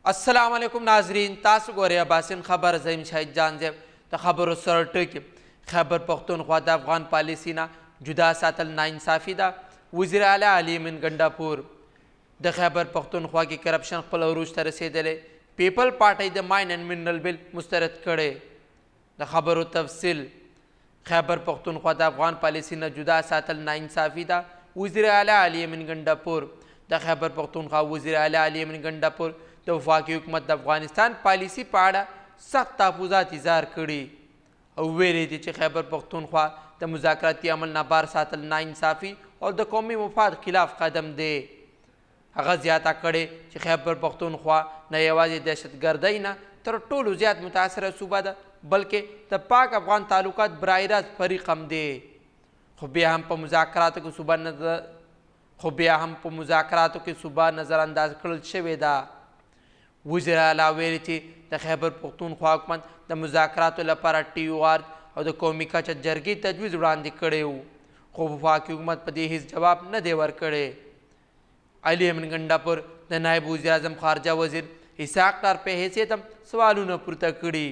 अस्सलाम वालेकुम नाजरीन, तासु गोरे अबासिन खबर ज़ईम शाहिद जान ज़ेब त खबर सर टकी खैबर पख्तूनख्वा द अफगान पॉलिसी ना जुदा सातल नाइंसाफी दा वज़ीर आला अली अमीन गंडापुर द खैबर पख्तूनख्वा की करप्शन खपल अरूज त रसेदले people party the mine and mineral bill मुस्तरद करे द खबर तफसील खैबर पख्तूनख्वा द अफगान पॉलिसी ना जुदा सातल नाइंसाफी दा वज़ीर आला अली अमीन गंडापुर द खैबर पख्तूनख्वा वज़ीर आला अली अमीन गंडापुर د وفاقي حکومت د افغانستان پالیسي په اړه سخت تحفظات اظهار کړي او ویلي دي چې خیبر پښتونخوا د مذاکراتي عمل نه بار ساتل ناانصافي او د قومي مفاد خلاف قدم دی. هغه زیاته کړې چې خیبر پښتونخوا نه یوازې دهشتګردۍ نه تر ټولو زیات متاثره صوبه ده بلکې د پاک افغان تعلقات برای راست فریق هم دی. خو بیا هم په مذاکراتو کې صوبه نظر انداز کړل شوې ده. وزیر اعلی ویلي چې د خیبر پښتونخوا حکومت د مذاکراتو لپاره TOR او د قومي کچه جرګې تجویز وړاندې کړی و خو وفاقي حکومت په دې هیڅ جواب نه دی ورکړی. علي امین ګنډاپور د نایب وزیر اعظم خارجه وزیر اسحاق ډار په حیثیت هم سوالونه پورته کړي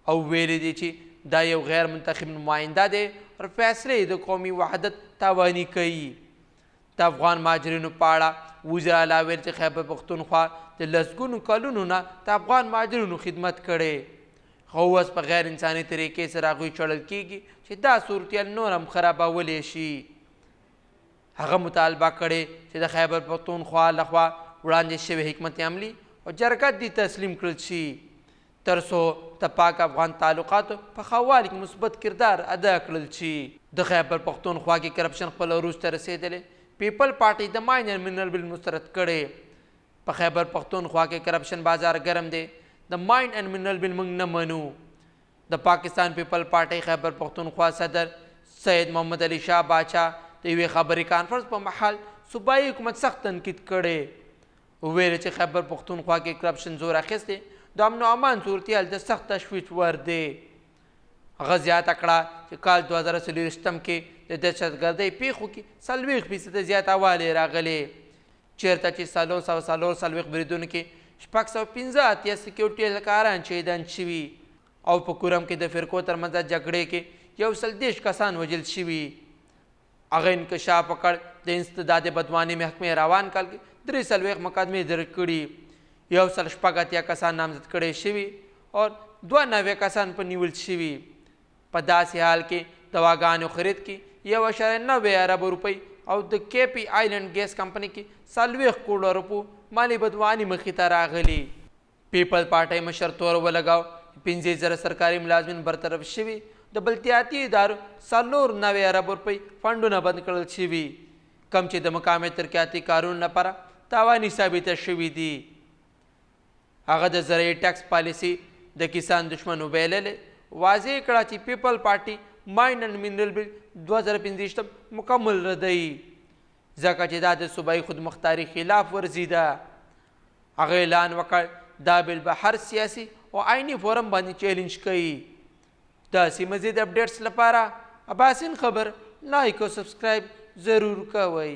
او ویلي دي چې دا یو غیر منتخب نماینده دی او فیصلې د قومي وحدت تاواني کوي. د افغان مهاجرینو په اړه وزیر اعلی ویل چې خیبر پښتونخوا د لسګونو کلونو نه د افغان مهاجرینو خدمت کړی خو اوس په غیر انساني طریقې سره هغوی چړل کیږي چې دا صورتحال نور هم خرابولی شي. هغه مطالبه کړې چې د خیبر پښتونخوا لخوا وړاندې شوی حکمت عملي او جرګه دې تسلیم کړل شي تر څو د پاک افغان تعلقاتو په ښه والي کې مثبت کردار ادا کړل شي. د خیبر پښتونخوا کې کرپشن خپل عروج ته رسېدلی پیپل پارټي د ماین اینڈ منرل بل مسترد کړی. په خیبر پښتونخوا کې کرپشن بازار ګرم دی. د ماین اینڈ منرل بل موږ نه منو. د پاکستان پیپل پارټي خیبر پښتونخوا صدر سید محمد علي شاه باچا د یوې خبري کانفرنس په مهال صوبایي حکومت سخت تنقید کړی. ویل چې خیبر پښتونخوا کې کرپشن زور اخیستی د امن او امان صورتحال د سخت تشویش ور دی. هغه زیاته کړه چې کال 2024 کې د دهشتګردۍ پیښو کې 40% زیاتوالی راغلی چیرته چې 344 بریدونو کې 615 سکیورټي اهلکاران شهیدان شوي او په کورم کې د فرقو ترمنځ جګړې کې 130 کسان وژل شوي. هغه انکشاف وکړ د انسداد بدواني محکمې روان کال کې 43 مقدمې درج کړي 180 کسان نامزد کړي شوي او 92 کسان په نیول شوي. په داسې حال کې دواګانو خرید کې 1.9 ارب روپۍ او د KP آیلینډ ګیس کمپنۍ کې 40 کروڑ روپو مالی بدواني مخې ته راغلي. پیپل پارټۍ مشر تور ولګاو 15,000 سرکاري ملازمین برطرف شوي د بلدیاتي ادارو 94 ارب روپۍ فنډونه بند کړل شوي کم چې د مقامي ترقیاتي کارونو لپاره تاواني ثابته شوي دي. هغه د زرعي ټیکس پالیسي د کسان دشمن وبیللې واضح کړه چې پیپل پارټي ماین اینڈ منرل بل 2015 مکمل ردی ځکه چې دا د صوبایي خودمختاري خلاف ورزي ده. هغه اعلان وکړ دا بل به هر سیاسي او آئینی فورم باندې چیلنج کوي. داسې مزید اپډیټس لپاره اباسین خبر لایک او سبسکرایب ضرور کوئ.